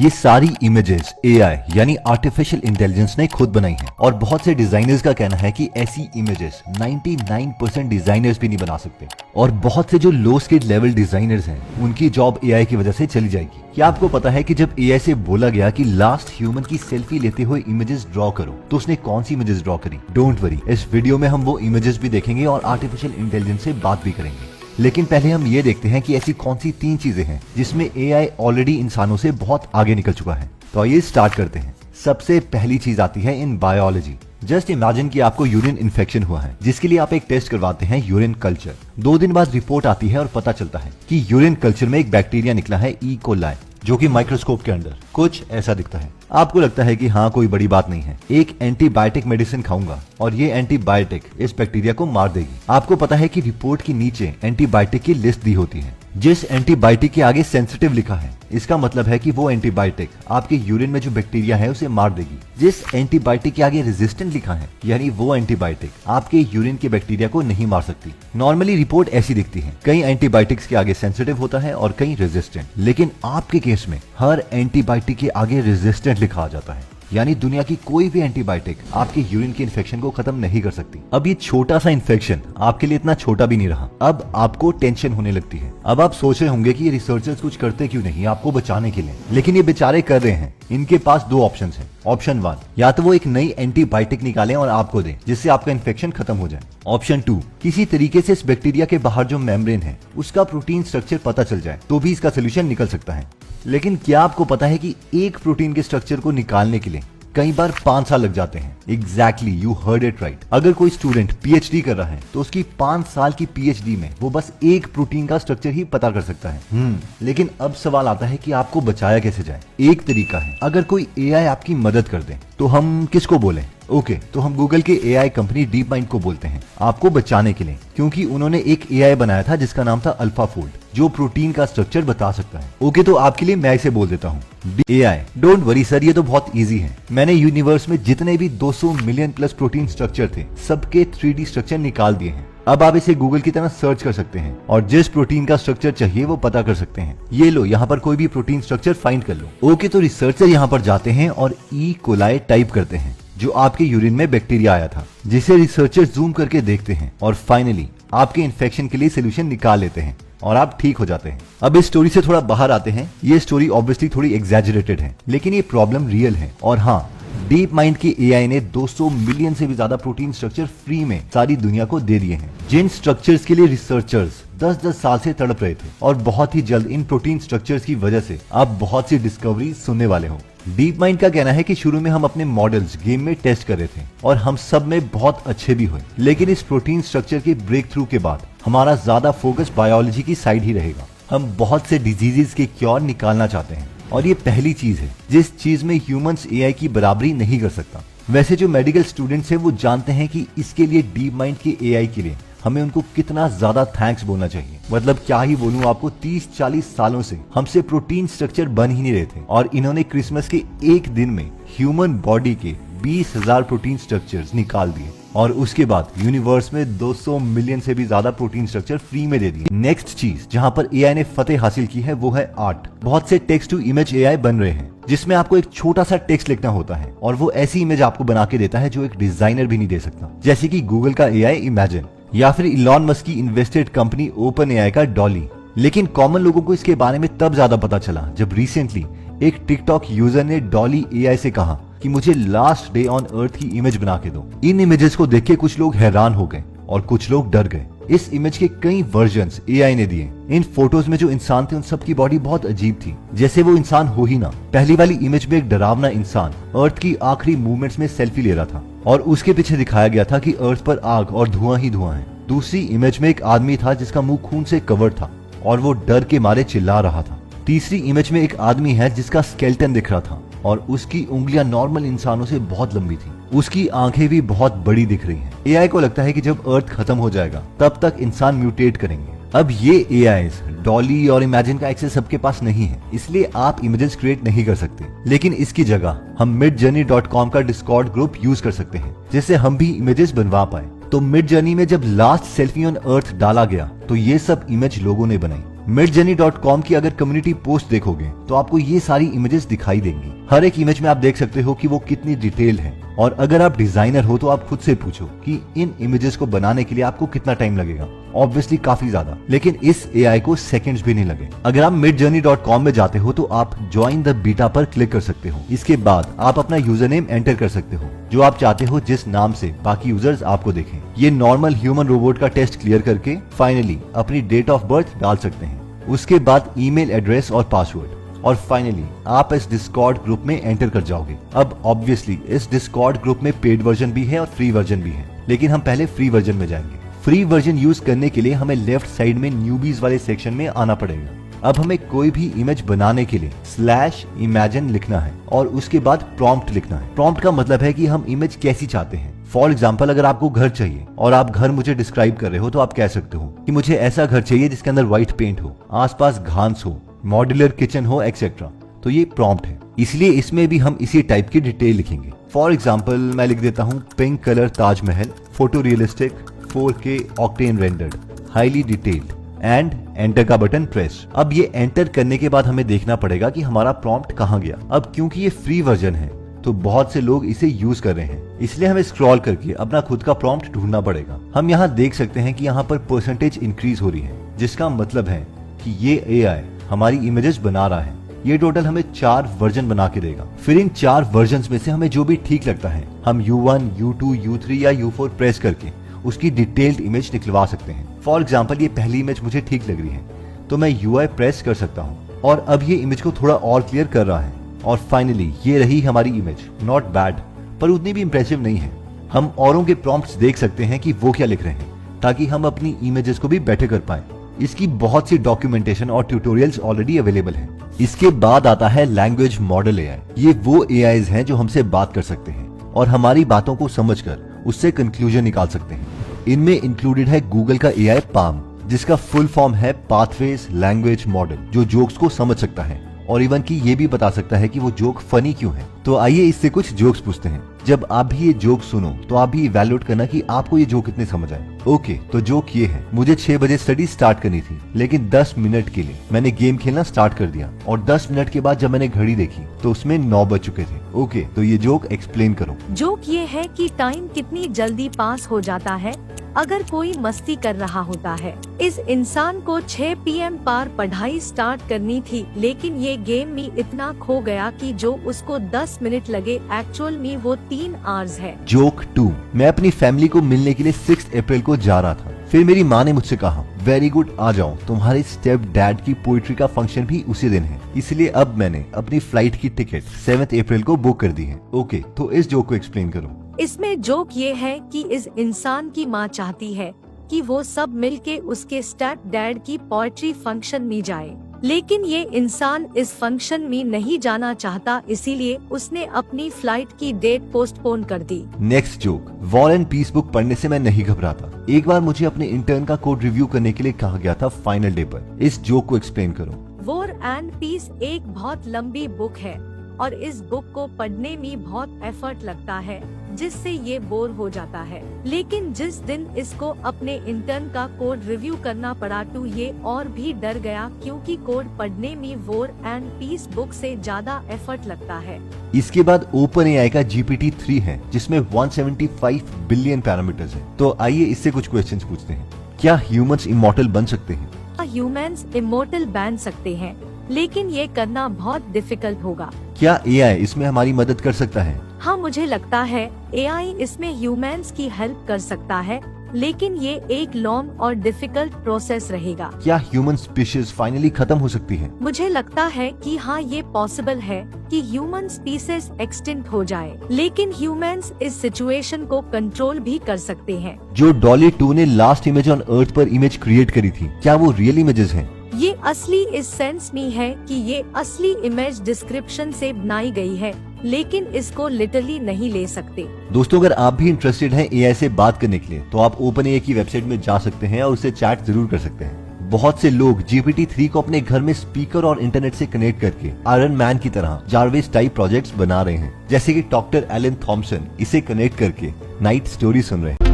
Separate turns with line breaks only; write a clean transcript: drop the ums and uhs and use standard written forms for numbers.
ये सारी images AI यानी आर्टिफिशियल इंटेलिजेंस ने खुद बनाई हैं और बहुत से डिजाइनर्स का कहना है कि ऐसी इमेजेस 99% डिजाइनर्स भी नहीं बना सकते और बहुत से जो लो स्किल लेवल डिजाइनर्स हैं उनकी जॉब एआई की वजह से चली जाएगी। क्या आपको पता है कि जब एआई से बोला गया कि लास्ट ह्यूमन की सेल्फी लेते हुए इमेजेस ड्रॉ करो तो उसने कौन सी इमेजेस ड्रॉ करी? डोंट वरी, इस वीडियो में हम वो इमेजेस भी देखेंगे और आर्टिफिशियल इंटेलिजेंस से बात भी करेंगे। लेकिन पहले हम ये देखते हैं कि ऐसी कौन सी 3 चीजें हैं जिसमें एआई ऑलरेडी इंसानों से बहुत आगे निकल चुका है। तो आइए स्टार्ट करते हैं। सबसे पहली चीज आती है इन बायोलॉजी। जस्ट इमेजिन कि आपको यूरिन इन्फेक्शन हुआ है जिसके लिए आप एक टेस्ट करवाते हैं यूरिन कल्चर। 2 दिन बाद रिपोर्ट आती है और पता चलता है कि यूरिन कल्चर में एक बैक्टीरिया निकला है ई कोलाई, जो कि माइक्रोस्कोप के अंदर कुछ ऐसा दिखता है। आपको लगता है कि हाँ कोई बड़ी बात नहीं है, एक एंटीबायोटिक मेडिसिन खाऊंगा और ये एंटीबायोटिक इस बैक्टीरिया को मार देगी। आपको पता है कि रिपोर्ट के नीचे एंटीबायोटिक की लिस्ट दी होती है। जिस एंटीबायोटिक के आगे सेंसिटिव लिखा है इसका मतलब है कि वो एंटीबायोटिक आपके यूरिन में जो बैक्टीरिया है उसे मार देगी। जिस एंटीबायोटिक के आगे रेजिस्टेंट लिखा है यानी वो एंटीबायोटिक आपके यूरिन के बैक्टीरिया को नहीं मार सकती। नॉर्मली रिपोर्ट ऐसी दिखती है, कई एंटीबायोटिक्स के आगे सेंसिटिव होता है और कई रेजिस्टेंट, लेकिन आपके केस में हर एंटीबायोटिक के आगे रेजिस्टेंट लिखा आ जाता है, यानी दुनिया की कोई भी एंटीबायोटिक आपके यूरिन के इन्फेक्शन को खत्म नहीं कर सकती। अब ये छोटा सा इन्फेक्शन आपके लिए इतना छोटा भी नहीं रहा, अब आपको टेंशन होने लगती है। अब आप सोच रहे होंगे कि ये रिसर्चर्स कुछ करते क्यों नहीं आपको बचाने के लिए, लेकिन ये बेचारे कर रहे हैं। इनके पास 2 ऑप्शंस हैं। ऑप्शन 1, या तो वो एक नई एंटीबायोटिक निकालें और आपको दें जिससे आपका इन्फेक्शन खत्म हो जाए। ऑप्शन 2, किसी तरीके से इस बैक्टीरिया के बाहर जो मेम्ब्रेन है उसका प्रोटीन स्ट्रक्चर पता चल जाए तो भी इसका सोल्यूशन निकल सकता है। लेकिन क्या आपको पता है कि एक प्रोटीन के स्ट्रक्चर को निकालने के लिए कई बार 5 साल लग जाते हैं। Exactly, you heard it right. अगर कोई स्टूडेंट पीएचडी कर रहा है तो उसकी 5 साल की पीएचडी में वो बस एक प्रोटीन का स्ट्रक्चर ही पता कर सकता है। लेकिन अब सवाल आता है कि आपको बचाया कैसे जाए। एक तरीका है, अगर कोई एआई आपकी मदद कर दे तो हम किसको बोलें? ओके, तो हम गूगल के एआई कंपनी डीप माइंड को बोलते हैं आपको बचाने के लिए, क्योंकि उन्होंने एक एआई बनाया था जिसका नाम था अल्फाफोल्ड, जो प्रोटीन का स्ट्रक्चर बता सकता है। ओके, तो आपके लिए मैं इसे बोल देता हूँ एआई। डोंट वरी सर, ये तो बहुत इजी है। मैंने यूनिवर्स में जितने भी 200 मिलियन प्लस प्रोटीन स्ट्रक्चर थे सबके 3D स्ट्रक्चर निकाल दिए हैं। अब आप इसे गूगल की तरह सर्च कर सकते हैं और जिस प्रोटीन का स्ट्रक्चर चाहिए वो पता कर सकते हैं। ये लो, यहाँ पर कोई भी प्रोटीन स्ट्रक्चर फाइंड कर लो। ओके, तो रिसर्चर यहाँ पर जाते हैं और ई कोलाई टाइप करते हैं जो आपके यूरिन में बैक्टीरिया आया था, जिसे रिसर्चर जूम करके देखते हैं और फाइनली आपके इन्फेक्शन के लिए सोल्यूशन निकाल लेते हैं और आप ठीक हो जाते हैं। अब इस स्टोरी से थोड़ा बाहर आते हैं। ये स्टोरी ऑब्वियसली थोड़ी एग्जैजरेटेड है, लेकिन ये प्रॉब्लम रियल है। और हाँ, डीप माइंड की एआई ने 200 मिलियन से भी ज्यादा प्रोटीन स्ट्रक्चर फ्री में सारी दुनिया को दे दिए हैं, जिन स्ट्रक्चर्स के लिए रिसर्चर्स 10-10 साल से तड़प रहे थे। और बहुत ही जल्द इन प्रोटीन स्ट्रक्चर्स की वजह से आप बहुत सी डिस्कवरी सुनने वाले हो। डीप माइंड का कहना है कि शुरू में हम अपने मॉडल्स गेम में टेस्ट कर रहे थे और हम सब में बहुत अच्छे भी हुए, लेकिन इस प्रोटीन स्ट्रक्चर के ब्रेक थ्रू के बाद हमारा ज्यादा फोकस बायोलॉजी की साइड ही रहेगा। हम बहुत से डिजीजेस के क्योर निकालना चाहते हैं और ये पहली चीज है जिस चीज में ह्यूमंस एआई की बराबरी नहीं कर सकता। वैसे जो मेडिकल स्टूडेंट्स हैं वो जानते हैं कि इसके लिए डीप माइंड के एआई के लिए हमें उनको कितना ज्यादा थैंक्स बोलना चाहिए। मतलब क्या ही बोलूं आपको, 30-40 सालों से हमसे प्रोटीन स्ट्रक्चर बन ही नहीं रहे थे और इन्होंने क्रिसमस के एक दिन में ह्यूमन बॉडी के 20,000 प्रोटीन स्ट्रक्चर्स निकाल दिए और उसके बाद यूनिवर्स में 200 मिलियन से भी ज्यादा प्रोटीन स्ट्रक्चर फ्री में दे दिए। नेक्स्ट चीज जहां पर एआई ने फतेह हासिल की है वो है आर्ट। बहुत से टेक्स्ट टू इमेज एआई बन रहे हैं जिसमें आपको एक छोटा सा टेक्स्ट लिखना होता है और वो ऐसी इमेज आपको बना के देता है जो एक डिजाइनर भी नहीं दे सकता, जैसे कि गूगल का एआई इमेजिन या फिर इलॉन मस्क की इन्वेस्टेड कंपनी ओपन एआई का डॉली। लेकिन कॉमन लोगों को इसके बारे में तब ज्यादा पता चला जब रिसेंटली एक टिकटॉक यूजर ने डॉली एआई से कहा कि मुझे लास्ट डे ऑन अर्थ की इमेज बना के दो। इन इमेजेस को देख के कुछ लोग हैरान हो गए और कुछ लोग डर गए। इस इमेज के कई वर्जन्स एआई ने दिए। इन फोटोज में जो इंसान थे उन सब की बॉडी बहुत अजीब थी, जैसे वो इंसान हो ही ना। पहली वाली इमेज में एक डरावना इंसान अर्थ की आखिरी मूवमेंट्स में सेल्फी ले रहा था और उसके पीछे दिखाया गया था कि अर्थ पर आग और धुआं ही धुआं है। दूसरी इमेज में एक आदमी था जिसका मुंह खून से कवर था और वो डर के मारे चिल्ला रहा था। तीसरी इमेज में एक आदमी है जिसका स्केलेटन दिख रहा था और उसकी उंगलियां नॉर्मल इंसानों से बहुत लंबी थी। उसकी आंखें भी बहुत बड़ी दिख रही हैं। एआई को लगता है कि जब अर्थ खत्म हो जाएगा तब तक इंसान म्यूटेट करेंगे। अब ये एआईज डॉली और इमेजिन का एक्सेस सबके पास नहीं है, इसलिए आप इमेजेस क्रिएट नहीं कर सकते। लेकिन इसकी जगह हम midjourney.com का डिस्कॉर्ड ग्रुप यूज कर सकते हैं जिससे हम भी इमेजेस बनवा पाए। तो मिड जर्नी में जब लास्ट सेल्फी ऑन अर्थ डाला गया तो ये सब इमेज लोगों ने बनाई। midjourney.com की अगर कम्युनिटी पोस्ट देखोगे तो आपको ये सारी इमेजेस दिखाई देंगी। हर एक इमेज में आप देख सकते हो कि वो कितनी डिटेल है, और अगर आप डिजाइनर हो तो आप खुद से पूछो कि इन इमेजेस को बनाने के लिए आपको कितना टाइम लगेगा। ऑब्वियसली काफी ज्यादा, लेकिन इस एआई को सेकंड्स भी नहीं लगे। अगर आप midjourney.com में जाते हो तो आप ज्वाइन द बीटा पर क्लिक कर सकते हो। इसके बाद आप अपना यूजर नेम एंटर कर सकते हो जो आप चाहते हो, जिस नाम से बाकी यूजर्स आपको देखें। ये नॉर्मल ह्यूमन रोबोट का टेस्ट क्लियर करके फाइनली अपनी डेट ऑफ बर्थ डाल सकते हैं। उसके बाद ईमेल एड्रेस और पासवर्ड, और फाइनली आप इस डिस्कॉर्ड ग्रुप में एंटर कर जाओगे। अब ऑब्वियसली इस डिस्कॉर्ड ग्रुप में पेड वर्जन भी है और फ्री वर्जन भी है, लेकिन हम पहले फ्री वर्जन में जाएंगे। फ्री वर्जन यूज करने के लिए हमें लेफ्ट साइड में न्यूबीज वाले सेक्शन में आना पड़ेगा। अब हमें कोई भी इमेज बनाने के लिए /imagine लिखना है और उसके बाद प्रॉम्प्ट लिखना है। प्रॉम्प्ट का मतलब है कि हम इमेज कैसी चाहते हैं। फॉर एग्जाम्पल, अगर आपको घर चाहिए और आप घर मुझे डिस्क्राइब कर रहे हो तो आप कह सकते हो कि मुझे ऐसा घर चाहिए जिसके अंदर व्हाइट पेंट हो, आसपास घास हो, मॉड्यूलर किचन हो, एक्सेट्रा। तो ये प्रॉम्प्ट है, इसलिए इसमें भी हम इसी टाइप की डिटेल लिखेंगे। फॉर एग्जाम्पल मैं लिख देता हूँ pink colour Taj Mahal, photo realistic, 4K octane rendered, highly detailed, and enter का बटन प्रेस। अब ये एंटर करने के बाद हमें देखना पड़ेगा कि हमारा प्रॉम्प्ट कहाँ गया। अब क्योंकि ये फ्री वर्जन है तो बहुत से लोग इसे यूज कर रहे हैं, इसलिए हमें स्क्रॉल करके अपना खुद का प्रॉम्प्ट ढूंढना पड़ेगा। हम यहाँ देख सकते हैं कि यहाँ पर परसेंटेज इंक्रीज हो रही है, जिसका मतलब है कि ये एआई हमारी इमेजेस बना रहा है। ये टोटल हमें 4 वर्जन बना के देगा। फिर इन 4 वर्जन्स में से हमें जो भी ठीक लगता है हम U1, U2, U3 या U4 प्रेस करके उसकी डिटेल्ड इमेज निकलवा सकते हैं। फॉर एग्जाम्पल, ये पहली इमेज मुझे ठीक लग रही है तो मैं UI प्रेस कर सकता हूँ और अब ये इमेज को थोड़ा और क्लियर कर रहा है। और फाइनली ये रही हमारी इमेज। नॉट बैड, पर उतनी भी इंप्रेसिव नहीं है। हम औरों के प्रॉम्प्ट्स देख सकते हैं कि वो क्या लिख रहे हैं, ताकि हम अपनी इमेजेस को भी बेटर कर पाए। इसकी बहुत सी डॉक्यूमेंटेशन और ट्यूटोरियल्स ऑलरेडी अवेलेबल हैं। इसके बाद आता है लैंग्वेज मॉडल एआई। ये वो एआईज हैं जो हमसे बात कर सकते हैं और हमारी बातों को समझकर उससे कंक्लूजन निकाल सकते हैं। इनमें इंक्लूडेड है गूगल का एआई पाम, जिसका फुल फॉर्म है पाथवेज लैंग्वेज मॉडल, जो जोक्स को समझ सकता है और इवन की ये भी बता सकता है कि वो जोक फनी क्यों है। तो आइए इससे कुछ जोक्स पूछते हैं। जब आप भी ये जोक सुनो तो आप भी इवैल्यूएट करना कि आपको ये जोक कितने समझ आए। ओके, तो जोक ये है, मुझे 6 बजे स्टडी स्टार्ट करनी थी, लेकिन 10 मिनट के लिए मैंने गेम खेलना स्टार्ट कर दिया और 10 मिनट के बाद जब मैंने घड़ी देखी तो उसमें 9 बज चुके थे। ओके, तो ये जोक एक्सप्लेन करो।
जोक ये है कि टाइम कितनी जल्दी पास हो जाता है अगर कोई मस्ती कर रहा होता है। इस इंसान को 6 PM पार पढ़ाई स्टार्ट करनी थी, लेकिन ये गेम में इतना खो गया कि जो उसको 10 मिनट लगे एक्चुअल में वो 3 आवर्स है।
जोक 2, मैं अपनी फैमिली को मिलने के लिए 6 अप्रैल को जा रहा था। फिर मेरी माँ ने मुझसे कहा, वेरी गुड, आ जाओ, तुम्हारे स्टेप डैड की पोइट्री का फंक्शन भी उसी दिन है, इसलिए अब मैंने अपनी फ्लाइट की टिकट 7 अप्रैल को बुक कर दी है। ओके, तो इस जोक को एक्सप्लेन करो।
इसमें जोक ये है कि इस इंसान की माँ चाहती है कि वो सब मिलके उसके स्टेप डैड की पोएट्री फंक्शन में जाए, लेकिन ये इंसान इस फंक्शन में नहीं जाना चाहता, इसीलिए उसने अपनी फ्लाइट की डेट पोस्टपोन कर दी।
Next joke, war and peace book पढ़ने से मैं नहीं घबराता। एक बार मुझे अपने इंटर्न का कोड रिव्यू करने के लिए कहा गया था फाइनल डे पर। इस जोक को एक्सप्लेन करो।
वॉर एंड पीस एक बहुत लंबी बुक है और इस बुक को पढ़ने में बहुत एफर्ट लगता है, जिससे ये बोर हो जाता है। लेकिन जिस दिन इसको अपने इंटर्न का कोड रिव्यू करना पड़ा तो ये और भी डर गया, क्योंकि कोड पढ़ने में वॉर एंड पीस बुक से ज्यादा एफर्ट लगता है।
इसके बाद ओपन एआई का GPT-3 है, जिसमें 175 बिलियन पैरामीटर्स हैं। तो आइए इससे कुछ क्वेश्चंस पूछते हैं। क्या ह्यूमंस इमॉर्टल बन सकते हैं?
ह्यूमंस इमॉर्टल बन सकते हैं, लेकिन ये करना बहुत डिफिकल्ट होगा।
क्या एआई इसमें हमारी मदद कर सकता है?
हाँ, मुझे लगता है एआई इसमें ह्यूमंस की हेल्प कर सकता है, लेकिन ये एक लॉन्ग और डिफिकल्ट प्रोसेस रहेगा।
क्या ह्यूमन स्पीशीज फाइनली खत्म हो सकती है?
मुझे लगता है कि हाँ, ये पॉसिबल है कि ह्यूमन स्पीसीज एक्सटिंक्ट हो जाए, लेकिन ह्यूमंस इस सिचुएशन को कंट्रोल भी कर सकते हैं।
जो डॉली 2 ने लास्ट इमेज ऑन अर्थ पर इमेज क्रिएट करी थी, क्या वो रियल इमेजेस हैं?
ये असली इस सेंस में है कि ये असली इमेज डिस्क्रिप्शन से बनाई गई है, लेकिन इसको लिटरली नहीं ले सकते।
दोस्तों, अगर आप भी इंटरेस्टेड हैं एआई से बात करने के लिए तो आप ओपन एआई की वेबसाइट में जा सकते हैं और उससे चैट जरूर कर सकते हैं। बहुत से लोग GPT-3 को अपने घर में स्पीकर और इंटरनेट से कनेक्ट करके आयरन मैन की तरह जारवेस टाइप प्रोजेक्ट्स बना रहे हैं, जैसे कि डॉक्टर एलन थॉमसन इसे कनेक्ट करके नाइट स्टोरी सुन रहे हैं।